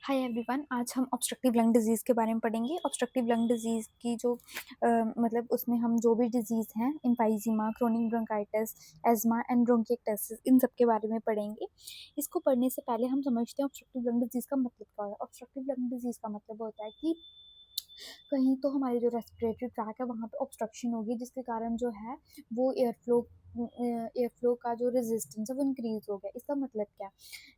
Hi everyone, आज हम obstructive lung disease के बारे में पढ़ेंगे। ऑब्स्ट्रक्टिव लंग डिजीज़ की जो मतलब उसमें हम जो भी डिजीज़ हैं, एम्फाइज़िमा, क्रोनिक ब्रोंकाइटिस, एज़मा एंड ब्रोंकिएक्टासिस, इन सब के बारे में पढ़ेंगे। इसको पढ़ने से पहले हम समझते हैं ऑब्स्ट्रक्टिव लंग डिजीज़ का मतलब क्या है। ऑब्स्ट्रक्टिव लंग डिजीज़ का मतलब होता है कि कहीं तो हमारी जो रेस्पिरेटरी ट्रैक है वहाँ पे ऑब्स्ट्रक्शन होगी, जिसके कारण जो है वो एयर फ्लो का जो रेजिस्टेंस है वो इंक्रीज हो गया। इसका मतलब क्या है?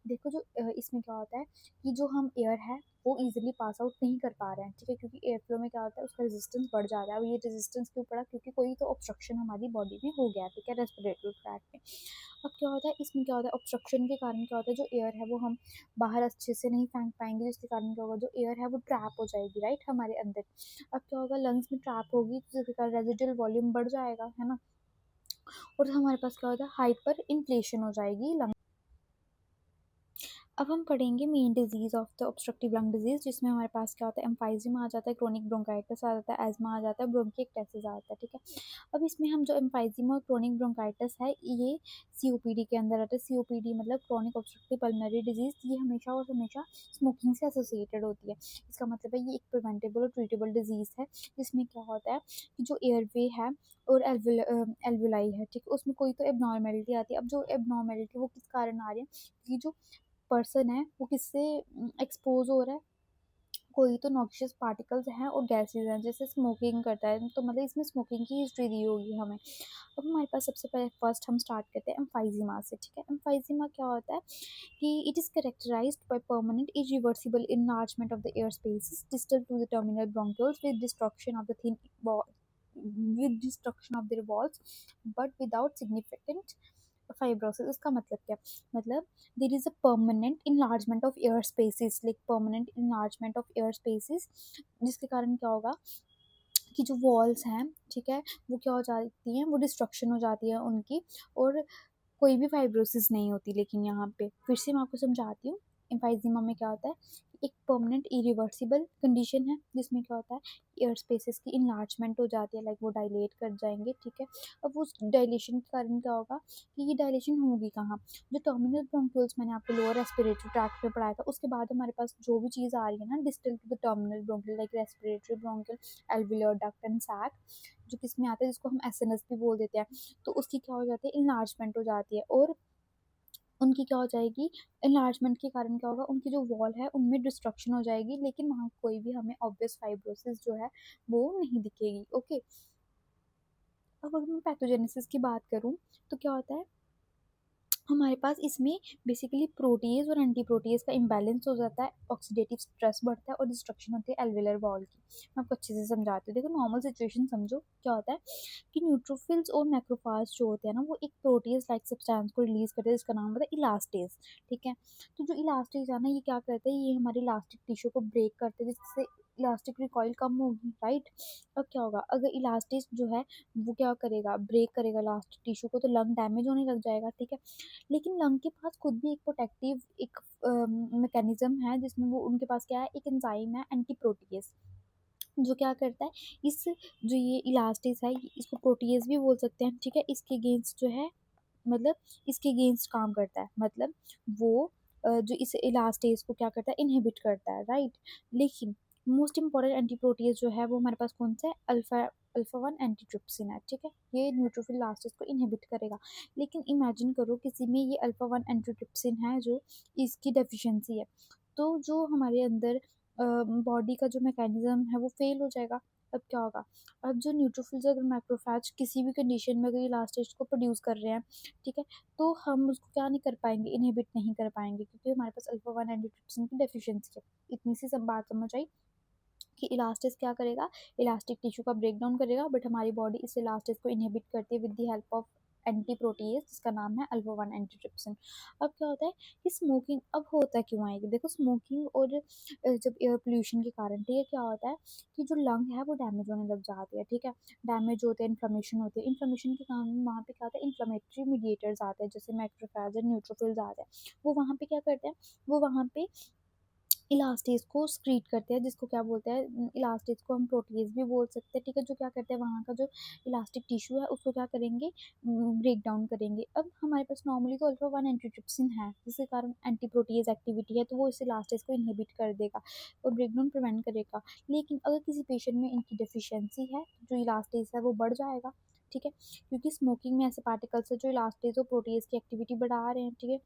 देखो जो इसमें क्या होता है कि जो हम एयर है वो इजीली पास आउट नहीं कर पा रहे हैं, ठीक है, क्योंकि एयर फ्लो में क्या होता है उसका रेजिस्टेंस बढ़ जाता है। अब ये रेजिस्टेंस क्यों पड़ा? क्योंकि कोई तो ऑब्स्ट्रक्शन हमारी बॉडी में हो गया, ठीक है, रेस्पिरेटरी ट्रैक में। अब क्या होता है इसमें, क्या होता है ऑब्स्ट्रक्शन के कारण क्या होता है, जो एयर है वो हम बाहर अच्छे से नहीं फेंक पाएंगे, जिसके कारण क्या होगा, जो एयर है वो ट्रैप हो जाएगी, राइट, हमारे अंदर। अब क्या होगा, लंग्स में ट्रैप होगी तो जिसके कारण रेजिडुअल वॉल्यूम बढ़ जाएगा, है ना। और हमारे पास क्या होता है, हाइपर इन्फ्लेशन हो जाएगी लंग। अब हम पढ़ेंगे main disease of the obstructive lung disease, जिसमें हमारे पास क्या होता है, एम्फाइज़िमा आ जाता है, क्रोनिक ब्रोंकाइटिस आ जाता है, एज़मा आ जाता है, ब्रोंकिएक्टासिस आ जाता है, ठीक है। अब इसमें हम जो एम्फाइज़िमा और क्रोनिक ब्रोंकाइटिस है, ये सीओपीडी के अंदर आता है। सीओपीडी मतलब क्रोनिक ऑब्स्ट्रक्टिव पल्मोनरी डिजीज़। ये हमेशा और हमेशा स्मोकिंग से एसोसिएटेड होती है। इसका मतलब है ये एक प्रिवेंटेबल और ट्रीटेबल डिजीज़ है, जिसमें क्या होता है कि जो एयरवे है और एल्वुलाई है, ठीक है, उसमें कोई तो एबनॉर्मेलिटी आती है। अब जो एबनॉर्मेलिटी वो किस कारण आ रही है, कि जो पर्सन है वो किससे एक्सपोज हो रहा है, कोई तो नॉक्शियस पार्टिकल्स हैं और गैसेज हैं, जैसे स्मोकिंग करता है, तो मतलब इसमें स्मोकिंग की हिस्ट्री दी होगी हमें। अब हमारे पास सबसे पहले फर्स्ट हम स्टार्ट करते हैं एम्फाइजीमा से, ठीक है। एम्फाइजीमा क्या होता है कि it is characterized by permanent irreversible enlargement of the air spaces distal to the terminal bronchioles with destruction of the with destruction of their walls but without significant fibrosis। इसका मतलब क्या? मतलब there is a permanent enlargement of air spaces, like permanent enlargement of air spaces, जिसके कारण क्या होगा कि जो वॉल्स हैं, ठीक है, वो क्या हो जाती हैं, वो डिस्ट्रक्शन हो जाती है उनकी, और कोई भी फाइब्रोसिस नहीं होती। लेकिन यहाँ पे फिर से मैं आपको समझाती हूँ, एम्फाइजीमा में क्या होता है, एक परमानेंट इरिवर्सिबल कंडीशन है, जिसमें क्या होता है एयर स्पेसेस की इनलार्जमेंट हो जाती है, लाइक वो डायलेट कर जाएंगे, ठीक है। अब उस डायलेशन के कारण क्या होगा कि ये डायलेशन होगी कहाँ, जो टर्मिनल ब्रोंक्यूल्स मैंने आपको लोअर रेस्पिरेटरी ट्रैक्ट में पढ़ाया था, उसके बाद हमारे पास जो भी चीज़ आ रही है ना distal to the terminal bronchiole, like respiratory bronchiole, alveolar duct and sac, जो किस में आता है, जिसको हम एसएनएस भी बोल देते हैं, तो उसकी क्या हो जाती है, इनलार्जमेंट हो जाती है। और उनकी क्या हो जाएगी, इनलार्जमेंट के कारण क्या होगा, उनकी जो वॉल है उनमें डिस्ट्रक्शन हो जाएगी, लेकिन वहाँ कोई भी हमें ऑब्वियस फाइब्रोसिस जो है वो नहीं दिखेगी, ओके। अब अगर मैं पैथोजेनेसिस की बात करूँ तो क्या होता है, हमारे पास इसमें बेसिकली प्रोटीज और एंटी प्रोटीज का इम्बैलेंस हो जाता है, ऑक्सीडेटिव स्ट्रेस बढ़ता है और डिस्ट्रक्शन होती है एल्वेलर वॉल की। मैं आपको अच्छे से समझाती हूँ। देखो नॉर्मल सिचुएशन समझो, क्या होता है कि न्यूट्रोफिल्स और मैक्रोफाज जो होते हैं ना, वो एक प्रोटीज लाइक सब्सटेंस को रिलीज करते हैं, जिसका नाम होता है इलास्टेज, ठीक है। तो जो इलास्टेज है ना, ये क्या करता है, ये हमारे इलास्टिक टिश्यू को ब्रेक करते हैं, जिससे इलास्टिक रिकॉइल कम होगी, राइट। अब क्या होगा, अगर इलास्टिक जो है वो क्या करेगा, ब्रेक करेगा इलास्टिक टिश्यू को, तो लंग डैमेज होने लग जाएगा, ठीक है। लेकिन लंग के पास खुद भी एक प्रोटेक्टिव एक मैकेनिज्म है, जिसमें वो उनके पास क्या है, एक एंजाइम है एंटी प्रोटीज, जो क्या करता है, इस जो ये इलास्टिस है इसको प्रोटीज भी बोल सकते हैं, ठीक है, इसके अगेंस्ट जो है, मतलब इसके अगेंस्ट काम करता है, मतलब वो जो इस इलास्टेज को क्या करता है, इनहिबिट करता है, राइट। लेकिन मोस्ट इंपॉर्टेंट एंटी प्रोटीज जो है वो हमारे पास कौन सा है, अल्फा अल्फा वन एंटीट्रिप्सिन है, ठीक है। ये न्यूट्रोफिल इलास्टेज को इनहिबिट करेगा। लेकिन इमेजिन करो किसी में ये अल्फा वन एंटीट्रिप्सिन है जो इसकी डेफिशिएंसी है, तो जो हमारे अंदर बॉडी का जो मैकेनिज्म है वो फेल हो जाएगा। अब क्या होगा, अब जो न्यूट्रोफिल्स अगर मैक्रोफैज किसी भी कंडीशन में अगर ये लास्ट स्टेज को प्रोड्यूस कर रहे हैं, ठीक है, तो हम उसको क्या नहीं कर पाएंगे, इनहिबिट नहीं कर पाएंगे, क्योंकि हमारे पास अल्फा वन एंटीट्रिप्सिन की डेफिशिएंसी है। इतनी सी सब बात समझ आई कि इलास्टिस क्या करेगा, इलास्टिक टिश्यू का ब्रेक डाउन करेगा, बट हमारी बॉडी इस इलास्टिस को इनहिबिट करती है with the help of anti proteases, जिसका नाम है अल्फा वन एंटीट्रिप्सिन। अब क्या होता है कि स्मोकिंग अब होता क्यों है, देखो स्मोकिंग और जब एयर पोल्यूशन के कारण, ठीक है, क्या होता है कि जो लंग है वो डैमेज होने लग जाती है, ठीक है, डैमेज होते हैं, इन्फ्लेमेशन होती है, इन्फ्लेमेशन के कारण वहाँ पे क्या होता है, इन्फ्लेमेटरी मीडिएटर्स आते हैं, जैसे मैक्रोफेज और न्यूट्रोफिल्स आते हैं, वो वहाँ पे क्या करते हैं, वो वहाँ पे इलास्टेज को स्क्रीट करते हैं, जिसको क्या बोलते हैं, इलास्टेज को हम प्रोटीज भी बोल सकते हैं, ठीक है। जो क्या करते हैं, वहाँ का जो इलास्टिक टिश्यू है उसको क्या करेंगे, ब्रेक डाउन करेंगे। अब हमारे पास नॉर्मली तो अल्फा वन एंटीट्रिप्सिन है, जिसके कारण एंटी प्रोटीज एक्टिविटी है, तो वो इस इलास्टेज को इनहिबिट कर देगा और ब्रेक डाउन प्रिवेंट करेगा। लेकिन अगर किसी पेशेंट में इनकी डेफिशिएंसी है, जो इलास्टेज है वो बढ़ जाएगा, ठीक है, क्योंकि स्मोकिंग में ऐसे पार्टिकल्स है जो इलास्टेज और प्रोटीज की एक्टिविटी बढ़ा रहे हैं, ठीक है।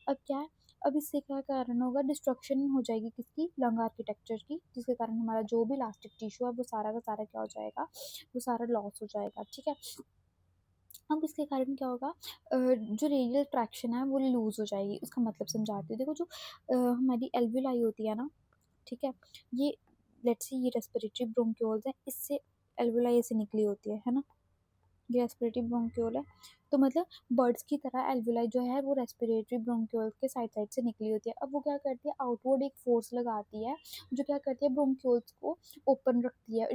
अब क्या है, अब इससे क्या कारण होगा, डिस्ट्रक्शन हो जाएगी किसकी, लंग आर्किटेक्चर की, जिसके कारण हमारा जो भी इलास्टिक टिश्यू है वो सारा का सारा क्या हो जाएगा, वो सारा लॉस हो जाएगा, ठीक है। अब इसके कारण क्या होगा, जो रेडियल ट्रैक्शन है वो लूज हो जाएगी। उसका मतलब समझाती हूँ, देखो जो हमारी एल्विलाई होती है ना, ठीक है, ये लेट्स से ये रेस्पिरेटरी ब्रोंक्यूल्स है, इससे एल्विलाई ऐसे निकली होती है ना, ये रेस्पिरेटरी ब्रोंक्यूल है। तो मतलब बर्ड्स की तरह एल्विलाई जो है वो रेस्पिरेटरी ब्रोंक्यूल के साइड साइड से निकली होती है। अब वो क्या करती है, आउटवर्ड एक फोर्स लगाती है, जो क्या करती है, ब्रोंक्यूल्स को ओपन रखती है,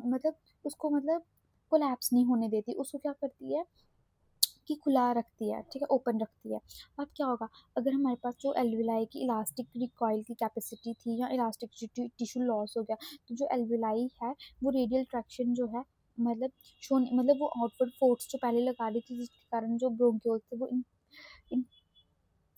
मतलब उसको मतलब कोलैप्स नहीं होने देती, उसको क्या करती है कि खुला रखती है, ठीक है, ओपन रखती है। अब क्या होगा, अगर हमारे पास जो एल्विलाई की इलास्टिक रिकॉइल की कैपेसिटी थी या इलास्टिक टिश्यू लॉस हो गया, तो जो एल्विलाई है वो रेडियल ट्रैक्शन जो है, मतलब शो मतलब वो आउटवर्ड फोर्स जो पहले लगा रही थी, जिसके कारण जो ब्रोंक्यूल थे वो इन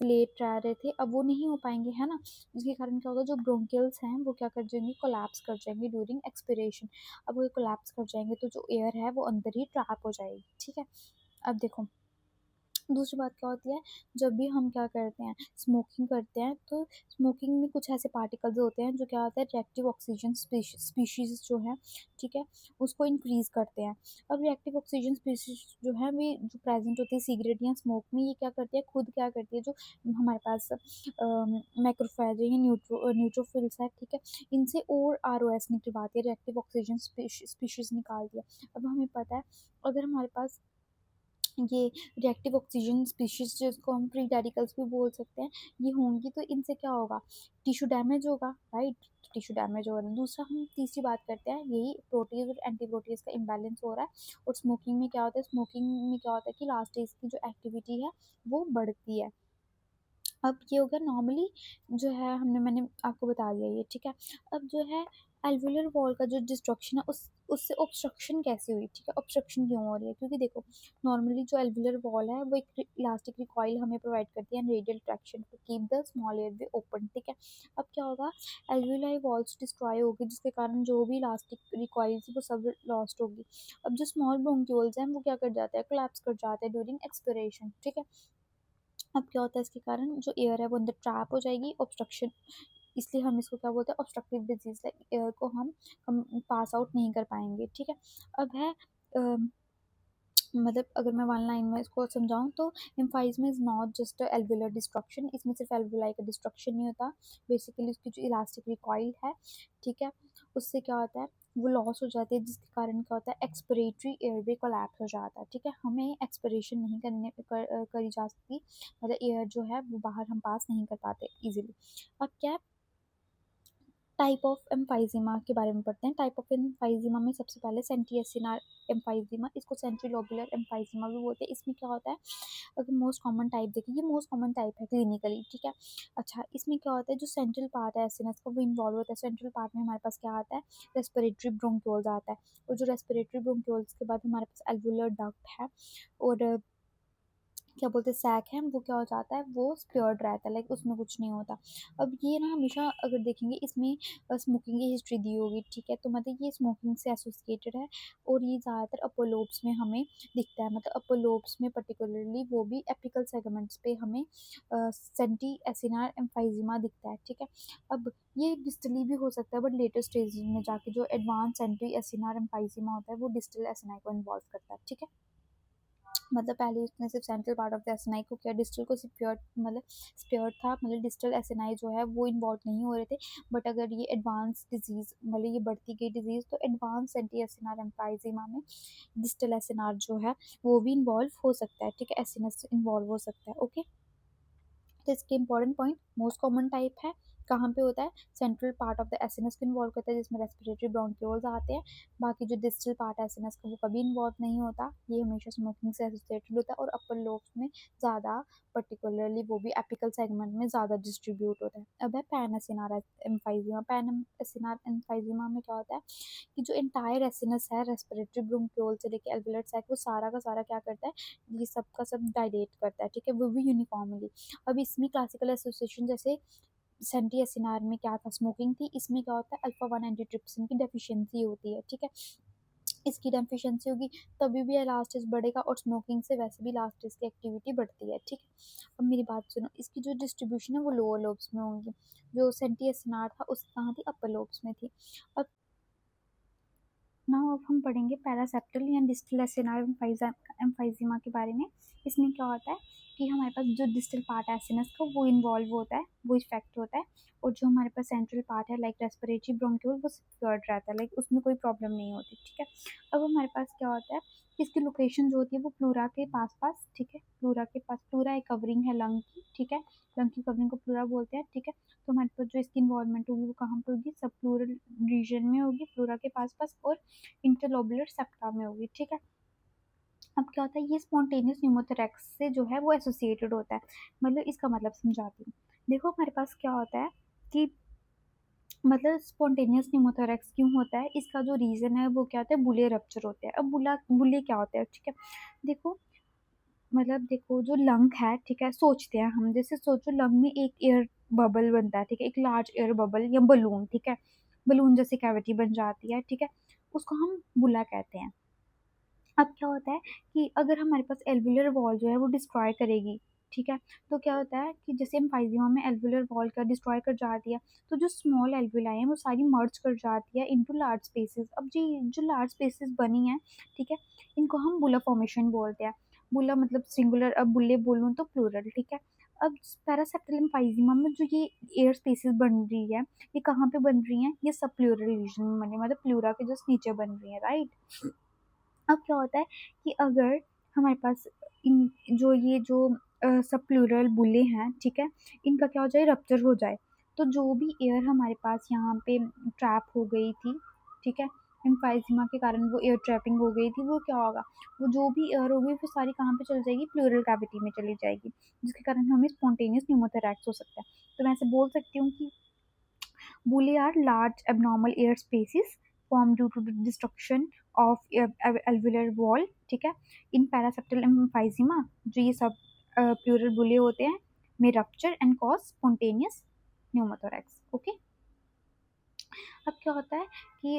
प्लेट रह रहे थे, अब वो नहीं हो पाएंगे, है ना। जिसके कारण क्या होगा, जो ब्रोंकियल्स हैं वो क्या कर जाएंगे, कोलैप्स कर जाएंगे ड्यूरिंग एक्सपिरेशन। अब वो कोलैप्स कर जाएंगे तो जो एयर है वो अंदर ही ट्रैप हो जाएगी, ठीक है। अब देखो, दूसरी बात क्या होती है, जब भी हम क्या करते हैं, स्मोकिंग करते हैं, तो स्मोकिंग में कुछ ऐसे पार्टिकल्स होते हैं जो क्या होता है, रिएक्टिव ऑक्सीजन स्पीशीज जो है, ठीक है, उसको इंक्रीज करते हैं। अब रिएक्टिव ऑक्सीजन स्पीशीज जो है वे जो प्रेजेंट होती है सिगरेट या स्मोक में, ये क्या करती है, खुद क्या करती है, जो हमारे पास मैक्रोफेज है या न्यूट्रोफिल्स है, ठीक है, इनसे और ROS निकलवाती है, रिएक्टिव ऑक्सीजन स्पीशीज निकालती है। अब हमें पता है, अगर हमारे पास ये रिएक्टिव ऑक्सीजन स्पीशीज, जिसको हम फ्री रेडिकल्स भी बोल सकते हैं, ये होंगी, तो इनसे क्या होगा, टिश्यू डैमेज होगा, राइट, टिश्यू डैमेज हो रहा है। दूसरा, हम तीसरी बात करते हैं, यही प्रोटीज और एंटी प्रोटीज का इम्बैलेंस हो रहा है। और स्मोकिंग में क्या होता है, स्मोकिंग में क्या होता है कि लास्ट स्टेज की जो एक्टिविटी है वो बढ़ती है। अब ये हो गया नॉर्मली, जो है मैंने आपको बता दिया ये, ठीक है। अब जो है एल्वुलर वॉल का जो डिस्ट्रक्शन है, उससे ऑब्स्ट्रक्शन कैसे हुई, ठीक है, ऑब्स्ट्रक्शन क्यों हो रही है, क्योंकि देखो, नॉर्मली जो एल्वुलर वॉल है वो एक इलास्टिक रिकॉइल हमें प्रोवाइड करती है and radial traction to keep the small airway open, ठीक है। अब क्या होगा, एल्वुलाई वॉल्स डिस्ट्रॉय होगी, जिसके कारण जो भी इलास्टिक रिकॉइल थी वो सब लॉस्ट होगी। अब जो स्मॉल ब्रोंक्यूल्स हैं वो क्या कर जाते हैं, कोलैप्स कर जाते हैं ड्यूरिंग एक्सपिरेशन, ठीक है। अब क्या होता है, इसके कारण जो एयर है वो अंदर ट्रैप हो जाएगी, ऑब्स्ट्रक्शन, इसलिए हम इसको क्या बोलते हैं, ऑब्स्ट्रक्टिव डिजीज, लाइक एयर को हम पास आउट नहीं कर पाएंगे, ठीक है। अब है मतलब अगर मैं वन लाइन में इसको समझाऊँ तो emphysema is not just alveolar destruction, इसमें सिर्फ एल्वुलाई का डिस्ट्रक्शन नहीं होता, बेसिकली उसकी जो इलास्टिक रिकॉइल है, ठीक है, उससे क्या होता है, वो लॉस हो जाती है, जिसके कारण क्या होता है, एक्सपिरेटरी एयरवे कोलैप्स हो जाता है, ठीक है। हमें एक्सपिरेशन नहीं करी जा सकती, मतलब एयर जो है वो बाहर हम पास नहीं कर पाते इजीली। अब क्या है, टाइप ऑफ एम्फाइजीमा के बारे में पढ़ते हैं। टाइप ऑफ एम्फाइजीमा में सबसे पहले सेंट्रियसिनार एम्फाइजीमा, इसको सेंट्री लोबुलर एम्फाइजीमा भी बोलते हैं। इसमें क्या होता है, अगर मोस्ट कॉमन टाइप देखें, ये मोस्ट कॉमन टाइप है क्लिनिकली, ठीक है। अच्छा, इसमें क्या होता है, जो सेंट्रल पार्ट है एसिनस का वो इन्वॉल्व होता है। सेंट्रल पार्ट में हमारे पास क्या आता है, रेस्पिरेटरी ब्रोंक्यूल्स आता है, और जो रेस्पिरेटरी ब्रोंक्यूल्स के बाद हमारे पास एल्वुलर डक्ट है, और क्या बोलते हैं, सैक है, वो क्या हो जाता है, वो स्प्योर्ड रहता है, लाइक उसमें कुछ नहीं होता। अब ये ना हमेशा अगर देखेंगे, इसमें स्मोकिंग की हिस्ट्री दी होगी, ठीक है, तो मतलब ये स्मोकिंग से एसोसिएटेड है, और ये ज़्यादातर अपर लोब्स में हमें दिखता है, मतलब अपर लोब्स में पर्टिकुलरली, वो भी एपिकल सेगमेंट्स पे हमें सेंटी एसिनार एम्फाइजीमा दिखता है, ठीक है। अब ये डिस्टली भी हो सकता है, बट लेटर स्टेज में जाके जो एडवांस सेंट्री एसिनार एम्फाइजीमा होता है वो डिस्टल एसिनाई को इन्वॉल्व करता है, ठीक है। मतलब पहले उसने सिर्फ सेंट्रल पार्ट ऑफ द एसएनआई को किया, डिस्टल को सिक्योर मतलब स्प्योर था, मतलब डिस्टल एसएनआई जो है वो इन्वॉल्व नहीं हो रहे थे। बट अगर ये एडवांस डिजीज, मतलब ये बढ़ती गई डिजीज, तो एडवांस एंटी एसएनआर एम्फाइजीमा में डिस्टल एसएनआर जो है वो भी इन्वॉल्व हो सकता है, ठीक है, एसएनएस इन्वॉल्व हो सकता है, ओके। तो इसके important point, most common type है, कहाँ पे होता है, central part of the acinus को इन्वॉल्व करता है जिसमें रेस्पिरेटरी ब्रोंक्यूल्स आते हैं। बाकी जो डिस्टल पार्ट है एसिनस का वो कभी इन्वॉल्व नहीं होता, ये हमेशा स्मोकिंग से एसोसिएटेड होता है। और अपर लोब्स में ज़्यादा, पर्टिकुलरली वो भी एपिकल सेगमेंट में ज़्यादा डिस्ट्रीब्यूट होता है। अब है पैन एसिनार एम्फाइजिमा। पैन एसिनार एम्फाइजिमा में क्या होता है कि जो इंटायर एसिनस है रेस्पिरेटरी ब्रोंक्यूल से लेके एल्वियोलर सैक वो सारा का सारा क्या करता है, ये सब का सब डायलेट करता है, ठीक है, वो भी यूनिफॉर्मली। अब इसमें क्लासिकल एसोसिएशन जैसे सेंटी एसिनार में क्या था, स्मोकिंग थी, इसमें क्या होता है अल्फा 1 एंटीट्रिप्सिन की डेफिशिएंसी होती है, ठीक है। इसकी डेफिशिएंसी होगी तभी भी एलास्टिस बढ़ेगा, और स्मोकिंग से वैसे भी एलास्टिस की एक्टिविटी बढ़ती है, ठीक है। अब मेरी बात सुनो, इसकी जो डिस्ट्रीब्यूशन है वो लोअर लोब्स में होंगी, जो सेंटी एसिनार था उस कहाँ थी, अपर लोब्स में थी। अब नाउ अब हम पढ़ेंगे पैरासेप्टल या डिस्टल एसिनार एम्फाइजिमा के बारे में। इसमें क्या होता है कि हमारे पास जो डिस्टल पार्ट है एसिनस का वो इन्वॉल्व होता है, वो इफेक्ट होता है, और जो हमारे पास सेंट्रल पार्ट है लाइक रेस्पिरेटरी ब्रोंक्यूल वो सिक्योर्ड रहता है, लाइक उसमें कोई प्रॉब्लम नहीं होती, ठीक है। अब हमारे पास क्या होता है कि इसकी लोकेशन जो होती है वो प्लूरा के पास पास, ठीक है, प्लूरा के पास, प्लूरा एक कवरिंग है लंग की, ठीक है, लंग की कवरिंग को प्लूरा बोलते हैं, ठीक है। तो हमारे पास जो इसकी इन्वॉल्वमेंट होगी वो कहाँ पर होगी, सब प्लूरल रीजन में होगी, प्लूरा के पास पास, और इंटरलोबुलर सेप्टा में होगी, ठीक है। अब क्या होता है, ये स्पॉन्टेनियस न्यूमोथोरैक्स से जो है वो एसोसिएटेड होता है। मतलब इसका मतलब समझाती हूँ। देखो हमारे पास क्या होता है कि मतलब स्पॉन्टेनियस न्यूमोथोरैक्स क्यों होता है, इसका जो रीज़न है वो क्या होता है, बुले रप्चर होते हैं। अब बुले क्या होते हैं, ठीक है। देखो मतलब देखो जो लंग है, ठीक है, सोचते हैं हम, जैसे सोचो लंग में एक एयर बबल बनता है, ठीक है, एक लार्ज एयर बबल या बलून, ठीक है, बलून जैसी कैविटी बन जाती है, ठीक है, उसको हम बुला कहते हैं। अब क्या होता है कि अगर हमारे पास एल्वुलर वॉल जो है वो डिस्ट्रॉय करेगी, ठीक है, तो क्या होता है कि जैसे एम्फाइजिमा में एल्वुलर वॉल का डिस्ट्रॉय कर जाती है, तो जो स्मॉल एल्वुलाई हैं वो सारी मर्ज कर जाती है इनटू लार्ज स्पेसेस। अब जी जो लार्ज स्पेसेस बनी हैं, ठीक है, इनको हम बुला फॉर्मेशन बोलते हैं। बुला मतलब सिंगुलर, अब बुल्ले बोलूँ तो प्लूरल, ठीक है। अब पैरासेप्टल एम्फाइजिमा में जो ये एयर स्पेसेस बन रही है, ये कहाँ पे बन रही हैं, ये सब प्लूरल रीजन में बनी, मतलब प्लूरा के जस्ट नीचे बन रही है, राइट। अब क्या होता है कि अगर हमारे पास इन जो सब प्लूरल बुले हैं, ठीक है, इनका क्या हो जाए, रप्चर हो जाए, तो जो भी एयर हमारे पास यहाँ पे ट्रैप हो गई थी, ठीक है, एम्फाइजिमा के कारण वो एयर ट्रैपिंग हो गई थी, वो क्या होगा, वो जो भी एयर होगी वो सारी कहाँ पे चली जाएगी, प्लूरल कैविटी में चली जाएगी, जिसके कारण हमें स्पॉन्टेनियस न्यूमोथोरैक्स हो सकता है। तो मैं ऐसे बोल सकती हूँ कि बुले are large abnormal air spaces formed due to the destruction of alveolar wall, ठीक है, इन पैरासेप्टल एम्फाइजिमा जो ये सब प्लूरल बुले होते हैं में rupture and cause spontaneous pneumothorax, okay. अब क्या होता है कि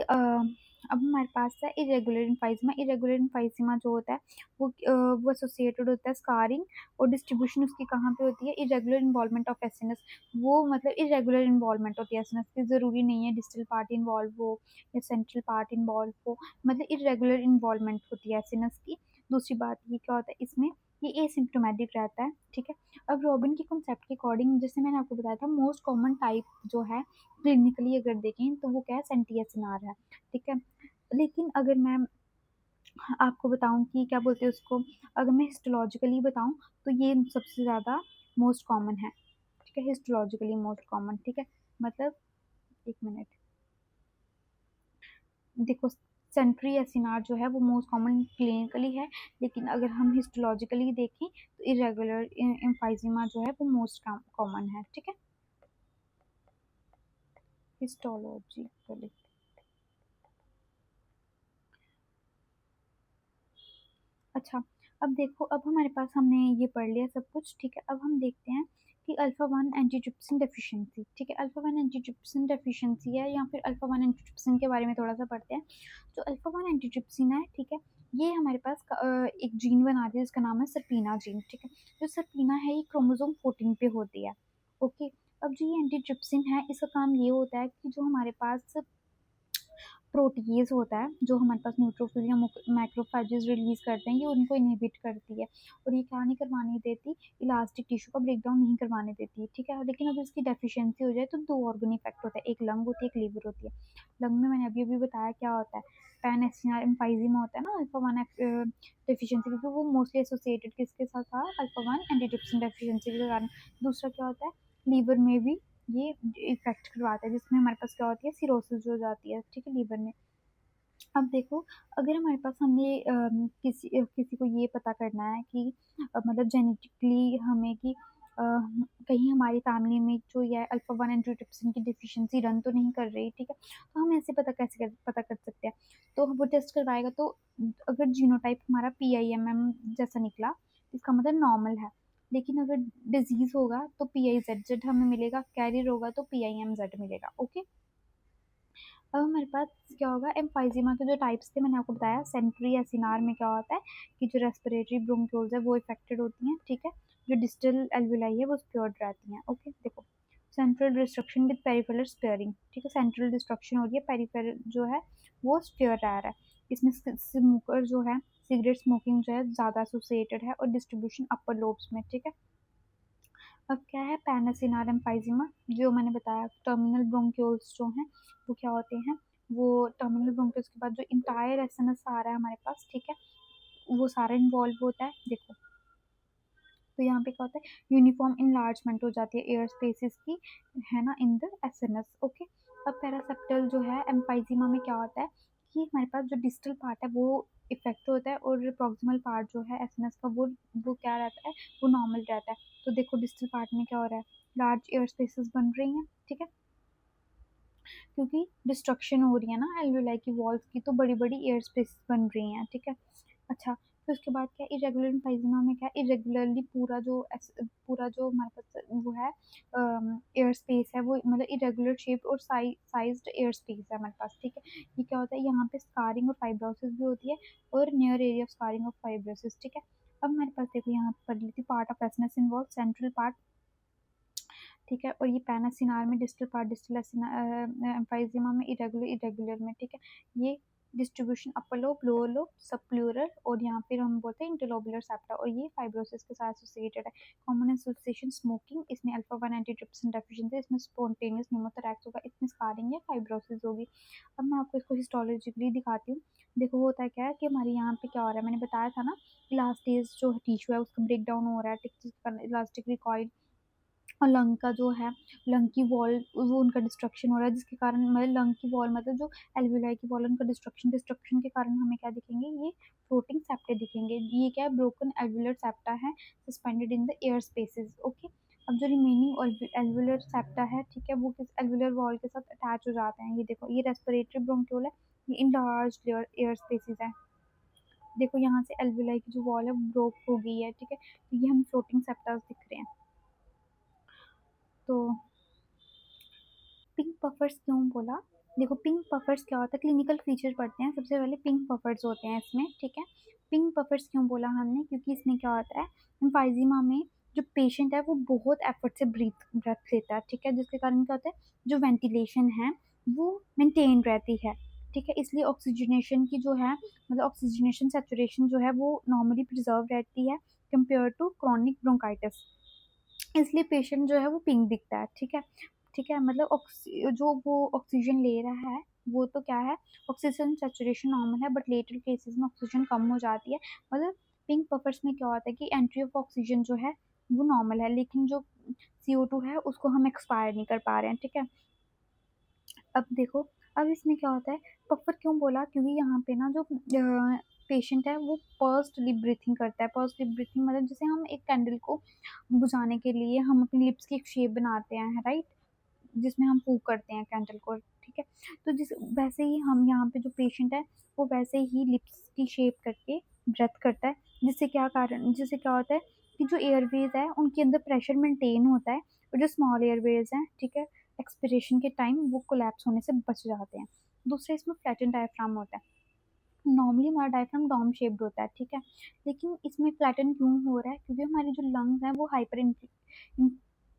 अब हमारे पास है इरेगुलर इन्फाइजिमा। इरेगुलर इन्फाइजिमा जो होता है वो एसोसिएटेड होता है स्कारिंग, और डिस्ट्रीब्यूशन उसकी कहाँ पे होती है, इरेगुलर इन्वॉल्वमेंट ऑफ एसिनस, वो मतलब इरेगुलर इन्वॉल्वमेंट होती है एसिनस की, ज़रूरी नहीं है डिस्टल पार्ट इन्वॉल्व हो या सेंट्रल पार्ट इन्वॉल्व हो, मतलब इरेगुलर इन्वॉल्वमेंट होती है एसिनस की। दूसरी बात ये क्या होता है इसमें, ये एसिम्प्टोमेटिक रहता है, ठीक है। अब रॉबिन के कॉन्सेप्ट के अकॉर्डिंग जैसे मैंने आपको बताया था, मोस्ट कॉमन टाइप जो है क्लिनिकली अगर देखें तो वो क्या है, सेंटी एसिनार है, ठीक है। लेकिन अगर मैं आपको बताऊं कि क्या बोलते हैं उसको, अगर मैं हिस्टोलॉजिकली बताऊं तो ये सबसे ज़्यादा मोस्ट कॉमन है, ठीक है, हिस्टोलॉजिकली मोस्ट कॉमन, ठीक है। मतलब एक मिनट, देखो सेंट्री एसिनार जो है वो मोस्ट कॉमन क्लिनिकली है, लेकिन अगर हम हिस्टोलॉजिकली देखें तो इरेगुलर एम्फाइजिमा जो है वो मोस्ट कॉमन है, ठीक है, हिस्टोलॉजिकली। अच्छा, अब देखो, अब हमारे पास हमने ये पढ़ लिया सब कुछ, ठीक है। अब हम देखते हैं कि अल्फा वन एंटीट्रिप्सिन डेफिशिएंसी, ठीक है, अल्फा वन एंटीट्रिप्सिन डेफिशिएंसी है, या फिर अल्फा वन एंटीट्रिप्सिन के बारे में थोड़ा सा पढ़ते हैं। जो अल्फा वन एंटीट्रिप्सिन है, ठीक है, ये हमारे पास एक जीन बनाती है जिसका नाम है सर्पीना जीन, ठीक है। जो सर्पीना है ये क्रोमोसोम 14 पे होती है, ओके। अब जो ये एंटीट्रिप्सिन है इसका काम ये होता है कि जो हमारे पास प्रोटीज होता है, जो हमारे पास न्यूट्रोफिल या मैक्रोफेजेस रिलीज करते हैं, ये उनको इनहिबिट करती है, और ये क्या नहीं करवाने देती, इलास्टिक टिश्यू का ब्रेकडाउन नहीं करवाने देती है, ठीक है। लेकिन अगर इसकी डेफिशिएंसी हो जाए तो दो ऑर्गन इफेक्ट होता है, एक लंग होती है, एक लीवर होती है। लंग में मैंने अभी अभी बताया क्या होता है, पैन एम्फाइजिमा होता है ना, अल्फा वन डेफिशिएंसी, क्योंकि वो मोस्टली एसोसिएटेड किसके साथ था, अल्फा वन एंटीट्रिप्सिन डेफिशिएंसी के कारण। दूसरा क्या होता है, लीवर में भी ये इफेक्ट करवाता है, जिसमें हमारे पास क्या होती है, सिरोसिस हो जाती है, ठीक है, लीवर में। अब देखो, अगर हमारे पास हमने किसी को ये पता करना है कि मतलब जेनेटिकली हमें कि कहीं हमारी फैमिली में जो ये अल्फा वन एंटीट्रिप्सिन की डिफिशिएंसी रन तो नहीं कर रही, ठीक है, तो हम ऐसे पता कर सकते हैं। तो वो टेस्ट करवाएगा, तो अगर जीनोटाइप हमारा PIMM जैसा निकला, इसका मतलब नॉर्मल है। लेकिन अगर डिजीज होगा तो PIZZ हमें मिलेगा, कैरियर होगा तो PIMZ मिलेगा। ओके, अब हमारे पास क्या होगा, एम्फाइजीमा के जो टाइप्स थे मैंने आपको बताया। सेंट्री या सिनार में क्या होता है कि जो रेस्पिरेटरी ब्रोंक्यूल्स है वो इफेक्टेड होती हैं, ठीक है, जो डिस्टल एल्वुलाई है वो स्प्योर्ड रहती हैं। ओके, देखो, central destruction with peripheral sparing, ठीक है, सेंट्रल डिस्ट्रक्शन हो रही है, पेरिफेरल जो है वो स्पेयर रह रहा है। इसमें स्मोकर जो है, सिगरेट स्मोकिंग जो है ज़्यादा एसोसिएटेड है, और डिस्ट्रीब्यूशन अपर लोब्स में, ठीक है। अब क्या है, पैनासिनार एम्फाइजिमा, जो मैंने बताया, टर्मिनल ब्रोंक्यूल्स जो हैं वो क्या होते हैं, वो टर्मिनल ब्रोंक्यूल्स के बाद जो इंटायर एसएनएस आ रहा है हमारे पास, ठीक है, वो सारा इन्वॉल्व होता है। देखो, तो यहाँ पे क्या होता है, यूनिफॉर्म इनलार्जमेंट हो जाती है एयर स्पेसिस की, है ना, इन द एसएनएस। ओके, अब पैरासेप्टल जो है एम्फाइजिमा में क्या होता है कि हमारे पास जो डिस्टल पार्ट है वो इफेक्ट होता है, और प्रॉक्सिमल पार्ट जो है एसएनएस का वो क्या रहता है, वो नॉर्मल रहता है। तो देखो, डिस्टल पार्ट में क्या हो रहा है, लार्ज एयर स्पेसेस बन रही हैं, ठीक है, क्योंकि डिस्ट्रक्शन हो रही है ना एल्वेलाई की वॉल्स की, तो बड़ी बड़ी एयर स्पेस बन रही हैं, ठीक है। अच्छा, फिर उसके बाद क्या, इरेगुलर एम्फाइजिमा में क्या, इरेगुलरली पूरा जो हमारे पास वो है एयर स्पेस है, वो मतलब इरेगुलर शेप और साइज्ड एयर स्पेस है हमारे पास, ठीक है। ये क्या होता है, यहाँ पे स्कारिंग और फाइब्रोसिस भी होती है, और नियर एरिया ऑफ स्कारिंग और फाइब्रोसिस, ठीक है। अब हमारे पास देखो, यहाँ पर पढ़ ली थी, part of acinus involve central part, ठीक है, और ये पैनासिनार में डिस्टल पार्ट, डिस्टल एम्फाइजिमा में इरेगुलर, इरेगुलर में, ठीक है। ये distribution upper lobe, lower lobe, सब प्लूरल, और यहाँ फिर हम बोलते हैं इंटरलोबुलर सेप्टा, और ये फाइब्रोसिस के साथ एसोसिएटेड है। कॉमन एसोसिएशन स्मोकिंग, इसमें अल्फा वन एंटीट्रिप्सिन डेफिशिएंसी, इसमें स्पॉन्टेनियस न्यूमोथोरैक्स होगा, इसमें स्कारिंग या फाइब्रोसिस होगी। अब मैं आपको इसको हिस्टोलॉजिकली दिखाती हूँ। देखो, होता क्या है कि हमारे यहाँ पे क्या हो रहा है, मैंने बताया था ना, इलास्टेज जो टिश्यू है उसका ब्रेक डाउन हो रहा है, इलास्टिक रिकॉइल, और लंग का जो है, लंग की वॉल वो उनका डिस्ट्रक्शन हो रहा है, जिसके कारण मतलब लंग की वॉल मतलब जो एल्वेलाई की वॉल, उनका डिस्ट्रक्शन के कारण हमें क्या दिखेंगे, ये फ्लोटिंग सेप्टे दिखेंगे। ये क्या है, ब्रोकन एल्वुलर सेप्टा है, suspended in the air spaces. Okay, अब जो रिमेनिंग एल्वुलर सेप्टा है, ठीक है, वो किस एल्वुलर वॉल के साथ अटैच हो जाते हैं। ये देखो, ये रेस्पिरेटरी ब्रोंक्यूल है, ये इनलार्ज एयर स्पेसेस है। देखो, यहाँ से एल्वुलाई की जो वॉल है ब्रोक हो गई है, ठीक है, तो ये हम फ्लोटिंग सेप्टास दिख रहे हैं। तो पिंक पफर्स क्यों बोला, देखो, पिंक पफर्स क्या होता है, क्लिनिकल फीचर पढ़ते हैं सबसे पहले, पिंक पफर्स होते हैं इसमें, ठीक है। पिंक पफर्स क्यों बोला हमने, क्योंकि इसमें क्या होता है, एम्फाइजिमा में जो पेशेंट है वो बहुत एफर्ट से ब्रेथ लेता है, ठीक है, जिसके कारण क्या होता है, जो वेंटिलेशन है वो मेंटेन रहती है, ठीक है, इसलिए ऑक्सीजनेशन की जो है, मतलब ऑक्सीजनेशन सेचुरेशन जो है वो नॉर्मली प्रिजर्व रहती है कंपेयर टू क्रॉनिक ब्रोंकाइटिस, इसलिए पेशेंट जो है वो पिंक दिखता है, ठीक है। ठीक है, मतलब जो वो ऑक्सीजन ले रहा है वो तो क्या है, ऑक्सीजन सेचुरेशन नॉर्मल है, बट लेटर केसेस में ऑक्सीजन कम हो जाती है। मतलब पिंक पफर्स में क्या होता है कि एंट्री ऑफ ऑक्सीजन जो है वो नॉर्मल है, लेकिन जो CO2 है उसको हम एक्सपायर नहीं कर पा रहे हैं, ठीक है। अब देखो, अब इसमें क्या होता है, पफर क्यों बोला, क्योंकि यहाँ पे ना जो पेशेंट है वो पर्स्ड लिप ब्रीथिंग करता है। पर्स्ड लिप ब्रीथिंग मतलब जैसे हम एक कैंडल को बुझाने के लिए हम अपनी लिप्स की एक शेप बनाते हैं, राइट, जिसमें हम फूक करते हैं कैंडल को, ठीक है। तो जिस वैसे ही हम यहाँ पे जो पेशेंट है वो वैसे ही लिप्स की शेप करके ब्रेथ करता है, जिससे क्या होता है कि जो एयरवेज है उनके अंदर प्रेशर मेंटेन होता है, और जो स्मॉल एयरवेज हैं, ठीक है, एक्सपिरेशन के टाइम वो कोलैप्स होने से बच जाते हैं। दूसरा, इसमें फ्लैटन डायफ्राम होता है। नॉर्मली हमारा डायफ्राम डोम शेप्ड होता है, ठीक है, लेकिन इसमें फ्लैटन क्यों हो रहा है, क्योंकि हमारी जो लंग्स हैं वो हाइपर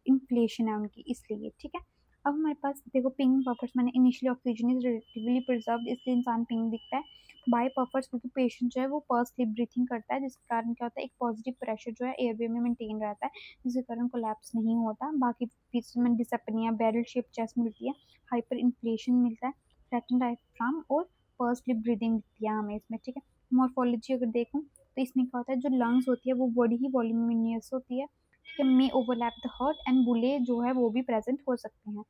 इन्फ्लेशन है उनकी, इसलिए, ठीक है। अब हमारे पास देखो, पिंक पफर्स मैंने initially oxygen is relatively preserved, इसलिए इंसान पिंक दिखता है। बाई पफर्स, क्योंकि पेशेंट जो है वो पर्स स्लिप ब्रीथिंग करता है, जिसके कारण क्या होता है, एक पॉजिटिव प्रेशर जो है एयरवे में मेंटेन रहता है, जिसके कारण कोलैप्स नहीं होता। बाकी फीचर्स में डिसअपनिया, बैरल शेप चेस्ट मिलती है, हाइपर इन्फ्लेशन मिलता है, फ्लैटन डायफ्राम और पर्स लिप ब्रीदिंग दिखती है हमें इसमें, ठीक है। मॉर्फोलॉजी अगर देखूँ तो इसमें क्या होता है, जो लंग्स होती है वो बड़ी ही वॉल्यूमिनियस होती है, में ओवरलैप द हार्ट एंड बुले जो है वो भी प्रेजेंट हो सकते हैं।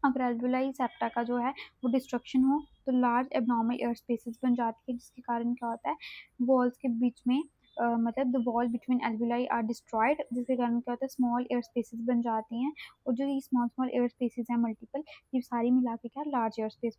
अगर एल्वेओलाई सेप्टा का जो है वो डिस्ट्रक्शन हो तो लार्ज एबनॉर्मल एयर स्पेसेस बन जाती है, जिसके कारण क्या होता है वॉल्स के बीच में मतलब the wall between alveoli are destroyed, जिसके कारण क्या होता है स्मॉल एयर स्पेसेस बन जाती हैं। और जो ये स्मॉल स्मॉल एयर स्पेसेस हैं मल्टीपल, ये सारी मिला के क्या लार्ज एयर स्पेस